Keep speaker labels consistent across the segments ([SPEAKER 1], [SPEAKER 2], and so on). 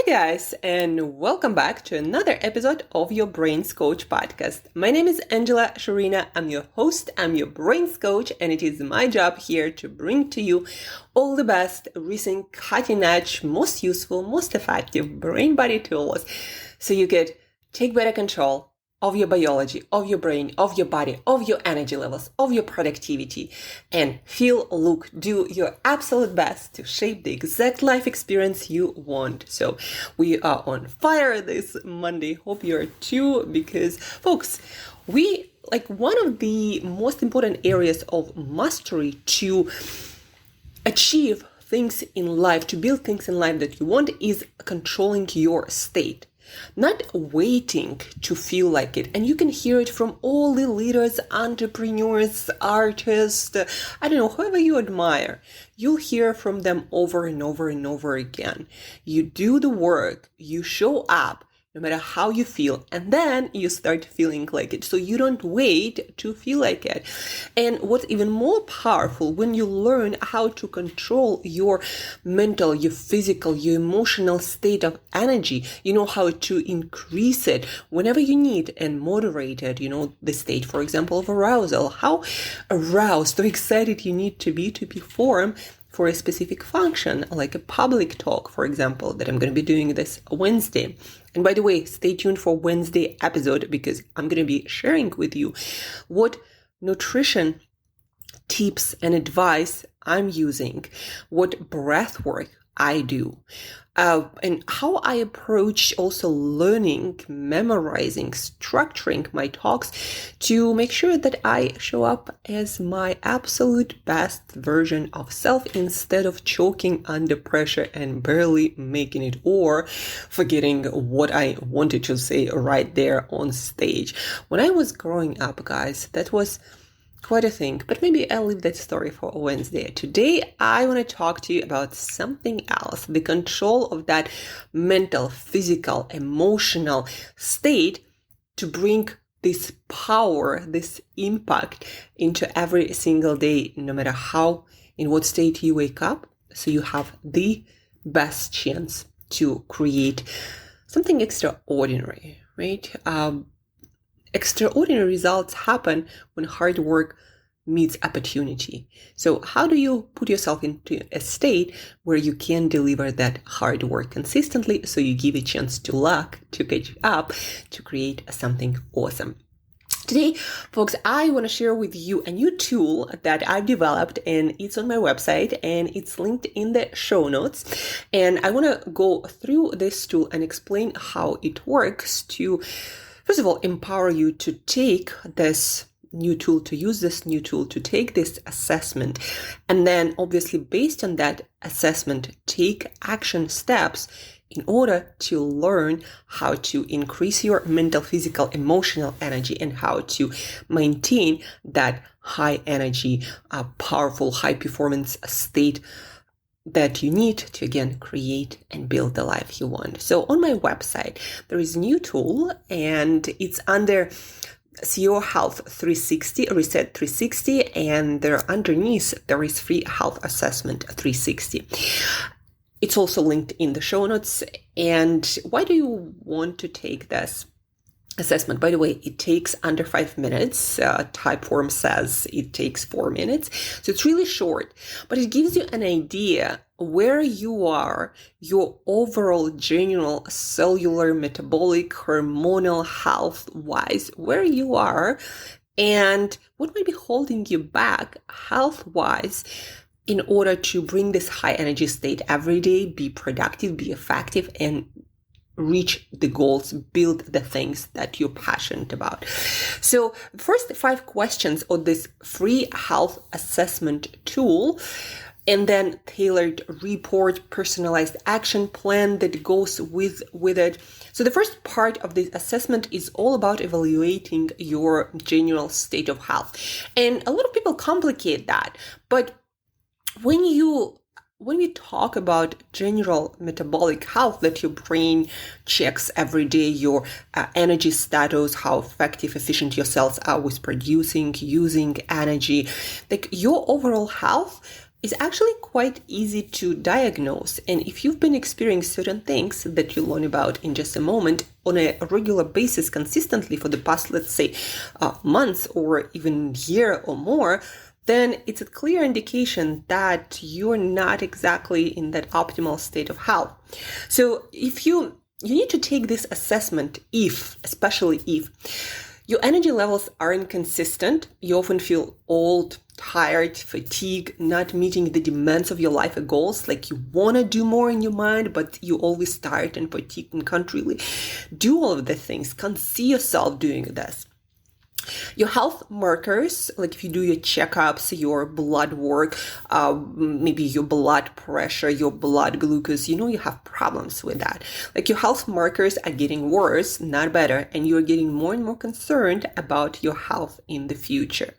[SPEAKER 1] guys, and welcome back to another episode of your Brains Coach podcast. My name is Angela Shurina. I'm your host, I'm your Brains Coach, and it is my job here to bring to you all the best, recent, cutting-edge, most useful, most effective brain-body tools so you could take better control of your biology, of your brain, of your body, of your energy levels, of your productivity, and feel, look, do your absolute best to shape the exact life experience you want. So we are on fire this Monday. Hope you are too, because folks, one of the most important areas of mastery to achieve things in life, to build things in life that you want, is controlling your state. Not waiting to feel like it. And you can hear it from all the leaders, entrepreneurs, artists, whoever you admire. You'll hear from them over and over and over again. You do the work, you show up, no matter how you feel, and then you start feeling like it. So you don't wait to feel like it. And what's even more powerful, when you learn how to control your mental, your physical, your emotional state of energy, you know how to increase it whenever you need and moderate it, the state, for example, of arousal, how aroused or excited you need to be perform for a specific function, like a public talk, for example, that I'm going to be doing this Wednesday. And by the way, stay tuned for Wednesday episode, because I'm going to be sharing with you what nutrition tips and advice I'm using, what breath work I do, and how I approach also learning, memorizing, structuring my talks to make sure that I show up as my absolute best version of self instead of choking under pressure and barely making it, or forgetting what I wanted to say right there on stage. When I was growing up, guys, that was quite a thing, but maybe I'll leave that story for Wednesday. Today, I want to talk to you about something else, the control of that mental, physical, emotional state to bring this power, this impact into every single day, no matter in what state you wake up, so you have the best chance to create something extraordinary, right? Extraordinary results happen when hard work meets opportunity. So how do you put yourself into a state where you can deliver that hard work consistently, so you give a chance to luck to catch up to create something awesome? Today, folks, I want to share with you a new tool that I've developed, and it's on my website and it's linked in the show notes. And I want to go through this tool and explain how it works to, first of all, empower you to take this new tool, to use this new tool, to take this assessment. And then obviously based on that assessment, take action steps in order to learn how to increase your mental, physical, emotional energy, and how to maintain that high energy, powerful, high performance state that you need to, again, create and build the life you want. So on my website, there is a new tool, and it's under CEO Health 360, Reset 360, and there underneath, there is Free Health Assessment 360. It's also linked in the show notes. And why do you want to take this assessment? By the way, it takes under 5 minutes. Typeform says it takes 4 minutes. So it's really short, but it gives you an idea where you are, your overall general cellular, metabolic, hormonal health wise, where you are, and what might be holding you back health wise, in order to bring this high energy state every day, be productive, be effective, and reach the goals, build the things that you're passionate about. So first 5 questions on this free health assessment tool, and then tailored report, personalized action plan that goes with it. So the first part of this assessment is all about evaluating your general state of health. And a lot of people complicate that, but when we talk about general metabolic health, that your brain checks every day, your energy status, how effective, efficient your cells are with producing, using energy, like your overall health is actually quite easy to diagnose. And if you've been experiencing certain things that you'll learn about in just a moment on a regular basis consistently for the past, let's say, months or even year or more, then it's a clear indication that you're not exactly in that optimal state of health. So if you need to take this assessment especially if your energy levels are inconsistent, you often feel old, tired, fatigued, not meeting the demands of your life goals, like you want to do more in your mind, but you're always tired and fatigued and can't really do all of the things, can't see yourself doing this. Your health markers, like if you do your checkups, your blood work, maybe your blood pressure, your blood glucose, you have problems with that. Like your health markers are getting worse, not better, and you're getting more and more concerned about your health in the future.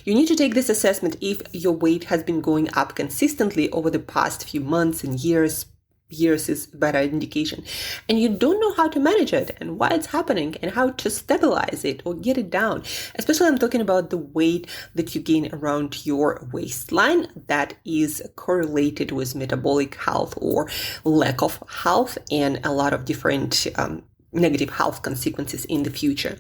[SPEAKER 1] You need to take this assessment if your weight has been going up consistently over the past few months and years is a better indication, and you don't know how to manage it and why it's happening and how to stabilize it or get it down. Especially I'm talking about the weight that you gain around your waistline that is correlated with metabolic health or lack of health and a lot of different negative health consequences in the future.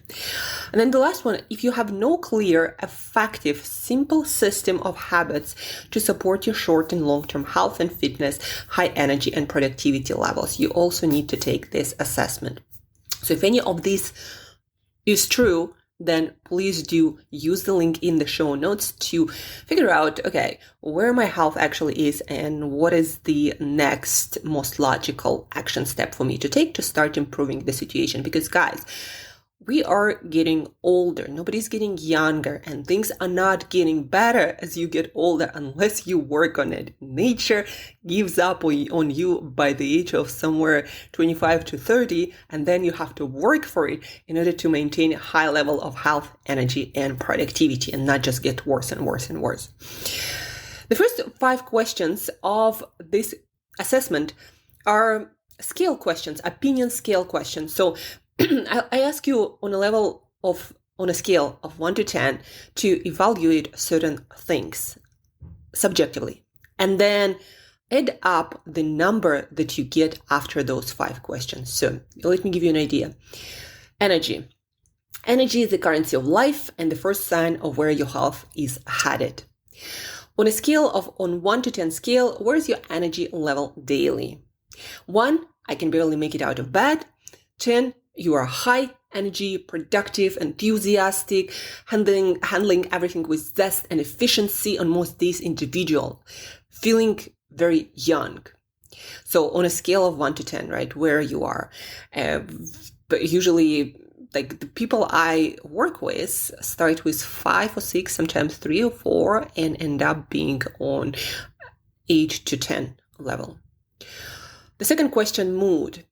[SPEAKER 1] And then the last one, if you have no clear, effective, simple system of habits to support your short and long-term health and fitness, high energy and productivity levels, you also need to take this assessment. So if any of this is true, then please do use the link in the show notes to figure out, okay, where my health actually is and what is the next most logical action step for me to take to start improving the situation. Because guys, we are getting older. Nobody's getting younger, and things are not getting better as you get older unless you work on it. Nature gives up on you by the age of somewhere 25 to 30, and then you have to work for it in order to maintain a high level of health, energy, and productivity, and not just get worse and worse and worse. The first 5 questions of this assessment are scale questions, opinion scale questions. So I ask you on a scale of 1 to 10 to evaluate certain things subjectively, and then add up the number that you get after those 5 questions. So let me give you an idea. Energy. Energy is the currency of life and the first sign of where your health is headed. On a scale of 1 to 10 scale, where's your energy level daily? 1, I can barely make it out of bed. 10, you are high energy, productive, enthusiastic, handling everything with zest and efficiency, on most days individual, feeling very young. So on a scale of 1 to 10, right, where you are. But usually, like the people I work with start with 5 or 6, sometimes 3 or 4, and end up being on 8 to 10 level. The second question, mood.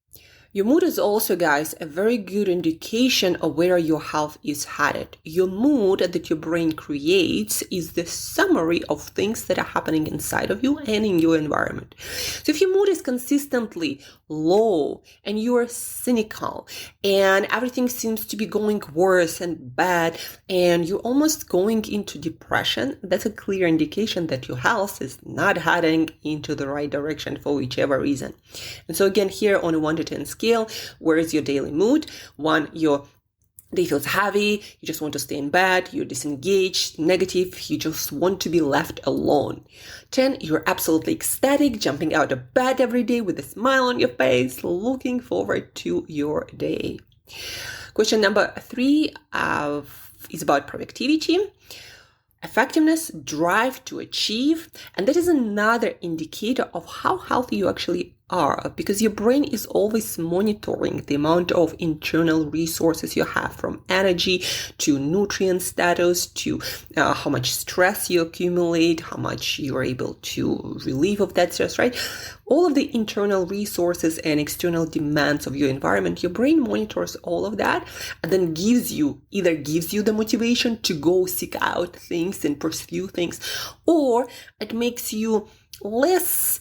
[SPEAKER 1] Your mood is also, guys, a very good indication of where your health is headed. Your mood that your brain creates is the summary of things that are happening inside of you and in your environment. So if your mood is consistently low and you are cynical and everything seems to be going worse and bad and you're almost going into depression, that's a clear indication that your health is not heading into the right direction for whichever reason. And so again, here on a 1 to 10 scale, where is your daily mood? 1, your day feels heavy, you just want to stay in bed, you're disengaged, negative, you just want to be left alone. 10, you're absolutely ecstatic, jumping out of bed every day with a smile on your face, looking forward to your day. Question number 3 is about productivity, effectiveness, drive to achieve, and that is another indicator of how healthy you actually are, because your brain is always monitoring the amount of internal resources you have, from energy to nutrient status to how much stress you accumulate, how much you're able to relieve of that stress, right? All of the internal resources and external demands of your environment, your brain monitors all of that and then either gives you the motivation to go seek out things and pursue things, or it makes you less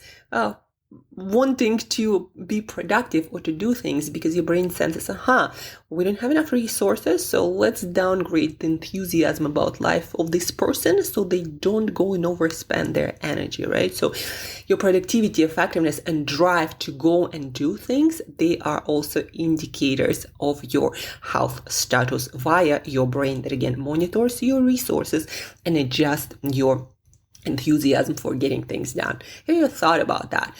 [SPEAKER 1] wanting to be productive or to do things because your brain senses, we don't have enough resources, so let's downgrade the enthusiasm about life of this person so they don't go and overspend their energy, right? So your productivity, effectiveness, and drive to go and do things, they are also indicators of your health status via your brain that again monitors your resources and adjusts your enthusiasm for getting things done. Have you thought about that?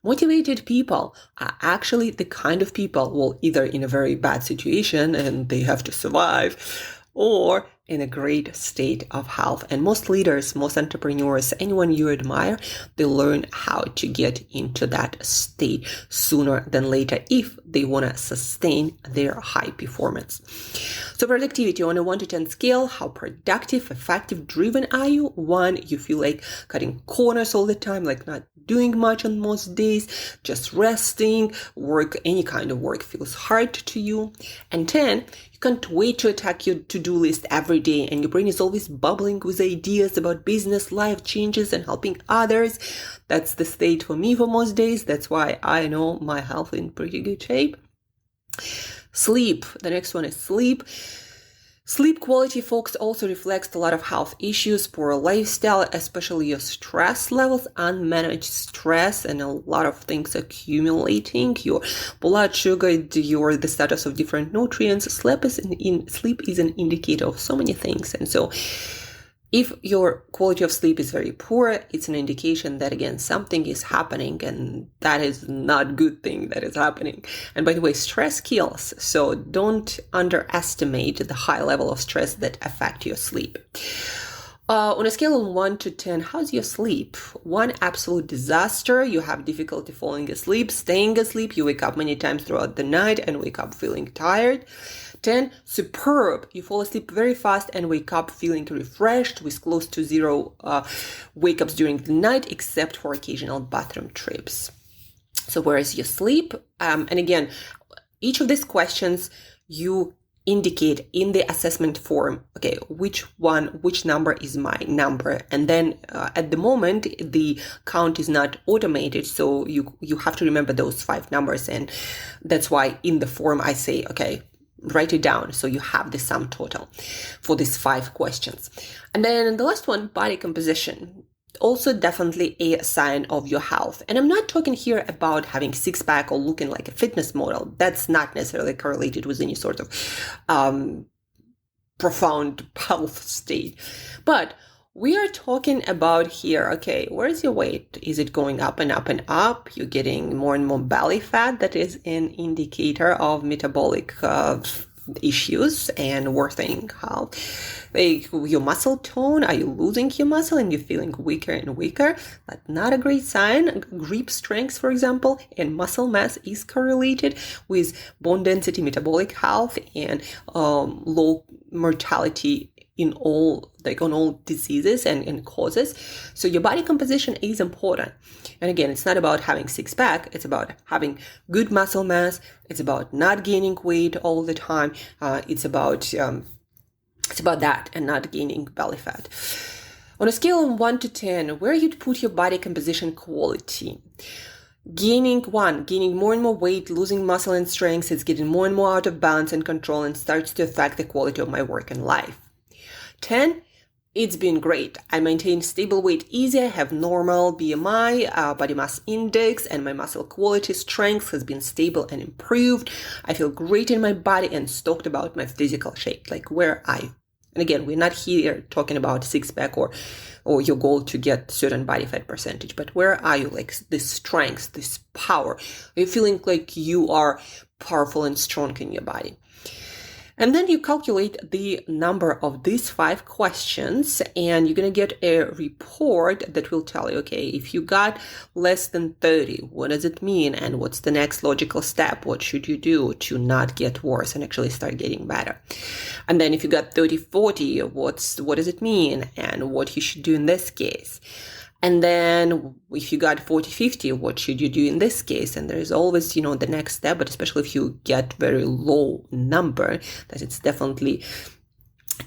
[SPEAKER 1] Motivated people are actually the kind of people, well, either in a very bad situation and they have to survive, or in a great state of health. And most leaders, most entrepreneurs, anyone you admire, they learn how to get into that state sooner than later if they want to sustain their high performance. So productivity on a 1 to 10 scale, how productive, effective, driven are you? 1, you feel like cutting corners all the time, like not doing much on most days, just resting, work, any kind of work feels hard to you. And 10, you can't wait to attack your to-do list every day and your brain is always bubbling with ideas about business, life changes, and helping others. That's the state for me for most days. That's why I know my health in pretty good shape. Sleep. The next one is sleep. Sleep quality, folks, also reflects a lot of health issues, poor lifestyle, especially your stress levels, unmanaged stress, and a lot of things accumulating, your blood sugar, the status of different nutrients. Sleep is an indicator of so many things. And so if your quality of sleep is very poor, it's an indication that, again, something is happening and that is not a good thing that is happening. And by the way, stress kills. So don't underestimate the high level of stress that affect your sleep. On a scale of 1 to 10, how's your sleep? 1, absolute disaster. You have difficulty falling asleep, staying asleep. You wake up many times throughout the night and wake up feeling tired. 10, superb. You fall asleep very fast and wake up feeling refreshed with close to 0 wake-ups during the night, except for occasional bathroom trips. So where is your sleep? And again, each of these questions you indicate in the assessment form, okay, which number is my number. And then at the moment, the count is not automated. So you have to remember those 5 numbers. And that's why in the form I say, okay, write it down so you have the sum total for these 5 questions. And then the last one, body composition. Also definitely a sign of your health. And I'm not talking here about having 6-pack or looking like a fitness model. That's not necessarily correlated with any sort of profound health state. But we are talking about here, okay, where is your weight? Is it going up and up and up? You're getting more and more belly fat. That is an indicator of metabolic issues and worsening health. Like your muscle tone, are you losing your muscle and you're feeling weaker and weaker? That's not a great sign. Grip strength, for example, and muscle mass is correlated with bone density, metabolic health, and low mortality on all diseases and causes. So your body composition is important. And again, it's not about having 6-pack. It's about having good muscle mass. It's about not gaining weight all the time. It's about that and not gaining belly fat. On a scale of 1 to 10, where you'd put your body composition quality? Gaining more and more weight, losing muscle and strength. It's getting more and more out of balance and control and starts to affect the quality of my work and life. 10, it's been great. I maintain stable weight easy. I have normal BMI, body mass index, and my muscle quality strength has been stable and improved. I feel great in my body and stoked about my physical shape. Like where are you? And again, we're not here talking about 6-pack or your goal to get certain body fat percentage, but where are you? Like this strength, this power. Are you feeling like you are powerful and strong in your body? And then you calculate the number of these 5 questions and you're going to get a report that will tell you, okay, if you got less than 30, what does it mean? And what's the next logical step? What should you do to not get worse and actually start getting better? And then if you got 30, 40, what does it mean? And what you should do in this case? And then if you got 40, 50, what should you do in this case? And there is always, the next step, but especially if you get very low number, that it's definitely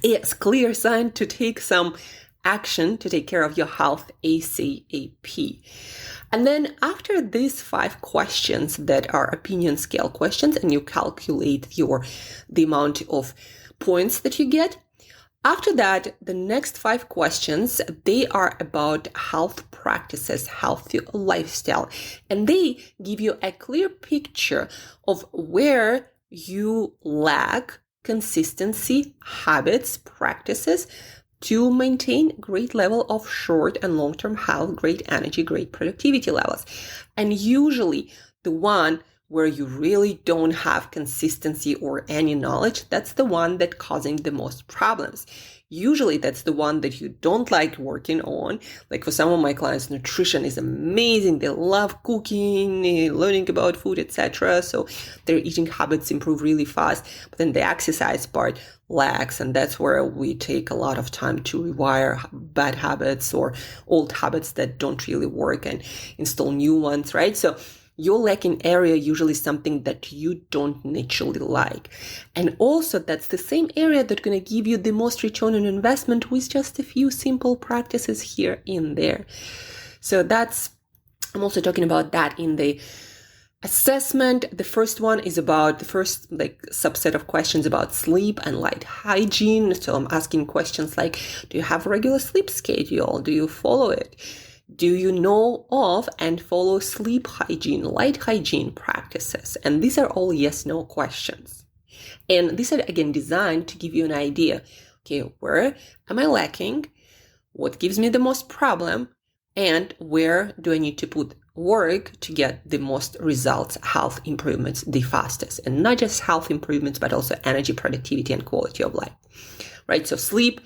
[SPEAKER 1] a clear sign to take some action to take care of your health ASAP. And then after these 5 questions that are opinion scale questions, and you calculate the amount of points that you get, after that, the next 5 questions, they are about health practices, healthy lifestyle, and they give you a clear picture of where you lack consistency, habits, practices to maintain great level of short and long-term health, great energy, great productivity levels. And usually the one where you really don't have consistency or any knowledge, that's the one that's causing the most problems. Usually that's the one that you don't like working on. Like for some of my clients, nutrition is amazing. They love cooking, learning about food, etc. So their eating habits improve really fast. But then the exercise part lacks, and that's where we take a lot of time to rewire bad habits or old habits that don't really work and install new ones, right? So your lacking area usually something that you don't naturally like. And also that's the same area that's going to give you the most return on investment with just a few simple practices here and there. So I'm also talking about that in the assessment. The first one is about the first subset of questions about sleep and light hygiene. So I'm asking questions like, do you have a regular sleep schedule? Do you follow it? Do you know of and follow sleep hygiene, light hygiene practices? And these are all yes/no questions. And these are, again, designed to give you an idea. Okay, where am I lacking? What gives me the most problem? And where do I need to put work to get the most results, health improvements the fastest? And not just health improvements, but also energy, productivity, and quality of life, right? So sleep,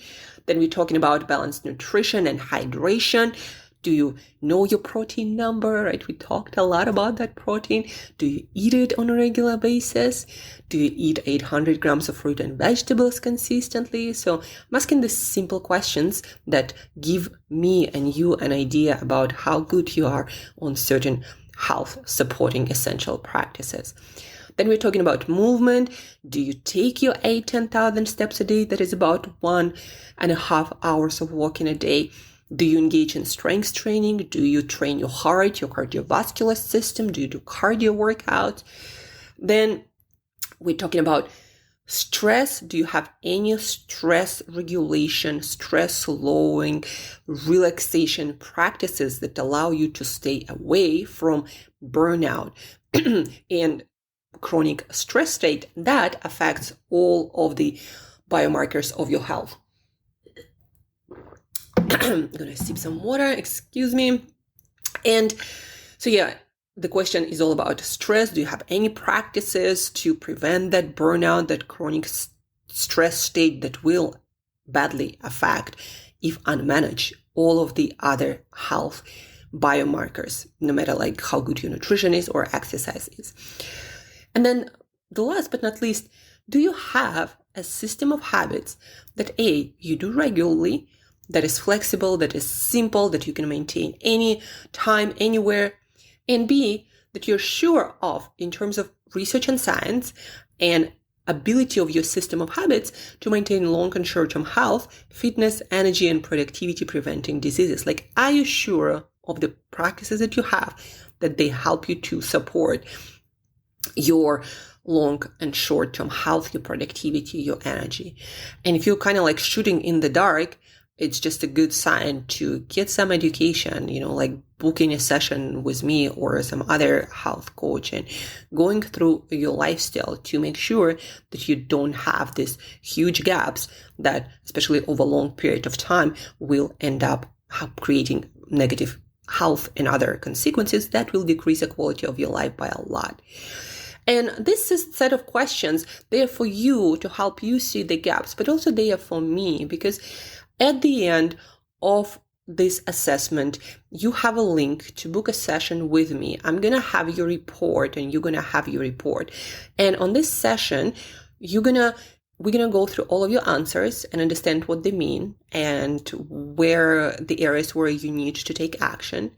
[SPEAKER 1] then we're talking about balanced nutrition and hydration. Do you know your protein number, right? We talked a lot about that protein. Do you eat it on a regular basis? Do you eat 800 grams of fruit and vegetables consistently? So I'm asking these simple questions that give me and you an idea about how good you are on certain health supporting essential practices. Then we're talking about movement. Do you take your 10,000 steps a day? That is about 1.5 hours of walking a day. Do you engage in strength training? Do you train your heart, your cardiovascular system? Do you do cardio workouts? Then we're talking about stress. Do you have any stress regulation, stress lowering, relaxation practices that allow you to stay away from burnout and chronic stress state that affects all of the biomarkers of your health? I'm going to sip some water, excuse me. And so, the question is all about stress. Do you have any practices to prevent that burnout, that chronic stress state that will badly affect, if unmanaged, all of the other health biomarkers, no matter how good your nutrition is or exercise is? And then the last but not least, do you have a system of habits that you do regularly, that is flexible, that is simple, that you can maintain any time, anywhere, and B, that you're sure of in terms of research and science and ability of your system of habits to maintain long and short-term health, fitness, energy, and productivity, preventing diseases? Are you sure of the practices that you have, that they help you to support your long and short-term health, your productivity, your energy? And if you're kind of shooting in the dark, it's just a good sign to get some education, booking a session with me or some other health coach and going through your lifestyle to make sure that you don't have these huge gaps that, especially over a long period of time, will end up creating negative health and other consequences that will decrease the quality of your life by a lot. And this is a set of questions, they are for you to help you see the gaps, but also they are for me, because at the end of this assessment, you have a link to book a session with me. I'm going to have your report and you're going to have your report. And on this session, we're going to go through all of your answers and understand what they mean and where the areas where you need to take action.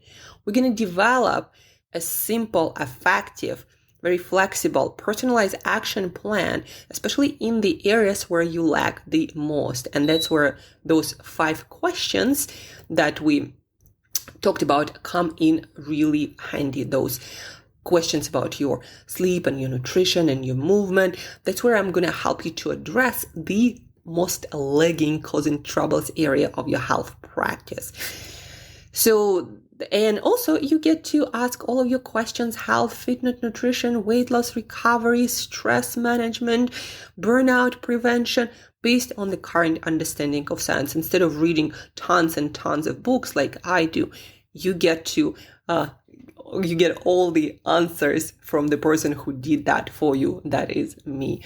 [SPEAKER 1] We're going to develop a simple, effective, very flexible, personalized action plan, especially in the areas where you lack the most. And that's where those 5 questions that we talked about come in really handy. Those questions about your sleep and your nutrition and your movement. That's where I'm going to help you to address the most lagging, causing troubles area of your health practice. So, and also you get to ask all of your questions: health, fitness, nutrition, weight loss, recovery, stress management, burnout prevention, based on the current understanding of science. Instead of reading tons and tons of books like I do, you get all the answers from the person who did that for you. That is me.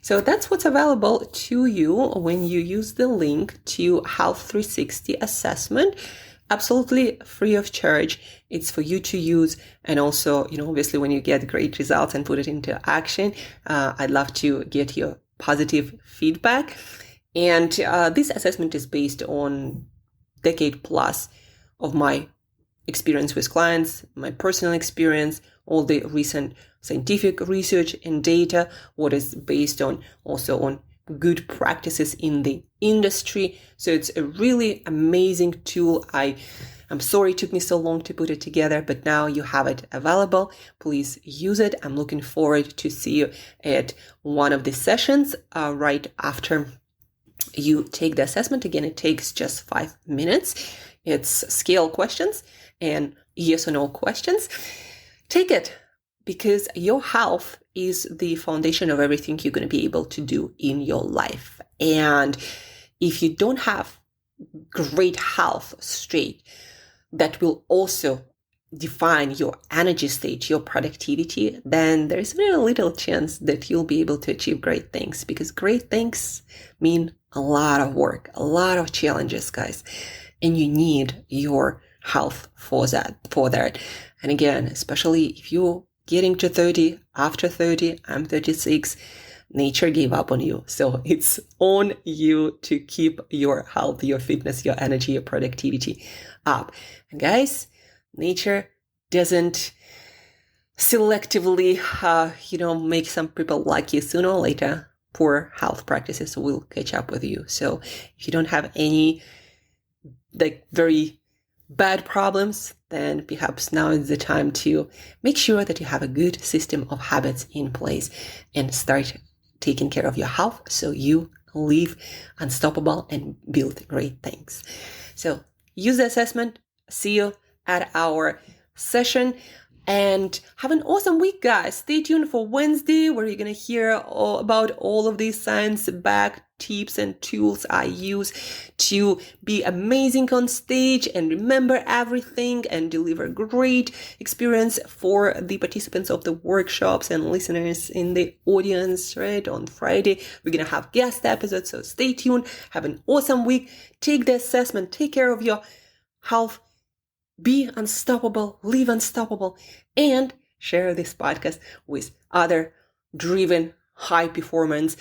[SPEAKER 1] So that's what's available to you when you use the link to Health 360 assessment. Absolutely free of charge. It's for you to use. And also, obviously when you get great results and put it into action, I'd love to get your positive feedback. And this assessment is based on decade plus of my experience with clients, my personal experience, all the recent scientific research and data, what is based on also on good practices in the industry. So it's a really amazing tool. I'm sorry it took me so long to put it together, but now you have it available. Please use it. I'm looking forward to see you at one of the sessions right after you take the assessment. Again, it takes just 5 minutes. It's scale questions and yes or no questions. Take it, because your health is the foundation of everything you're going to be able to do in your life. And if you don't have great health straight, that will also define your energy state, your productivity, then there's very little chance that you'll be able to achieve great things, because great things mean a lot of work, a lot of challenges, guys. And you need your health for that. And again, especially if you're getting to 30, after 30, I'm 36, nature gave up on you. So it's on you to keep your health, your fitness, your energy, your productivity up. And guys, nature doesn't selectively, make some people lucky. Sooner or later, poor health practices will catch up with you. So if you don't have any very bad problems, then perhaps now is the time to make sure that you have a good system of habits in place and start taking care of your health so you live unstoppable and build great things. So use the assessment. See you at our session. And have an awesome week, guys. Stay tuned for Wednesday, where you're going to hear about all of these science-backed tips and tools I use to be amazing on stage and remember everything and deliver great experience for the participants of the workshops and listeners in the audience, right? On Friday, we're going to have guest episodes, so stay tuned. Have an awesome week. Take the assessment. Take care of your health. Be unstoppable, live unstoppable, and share this podcast with other driven high performers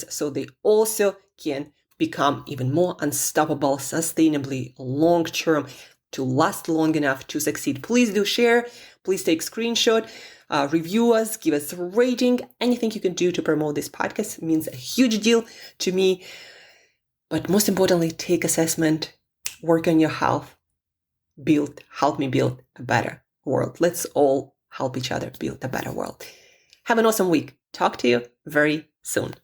[SPEAKER 1] so they also can become even more unstoppable, sustainably, long-term, to last long enough to succeed. Please do share. Please take screenshot, review us, give us a rating. Anything you can do to promote this podcast means a huge deal to me. But most importantly, take assessment, work on your health. Help me build a better world. Let's all help each other build a better world. Have an awesome week. Talk to you very soon.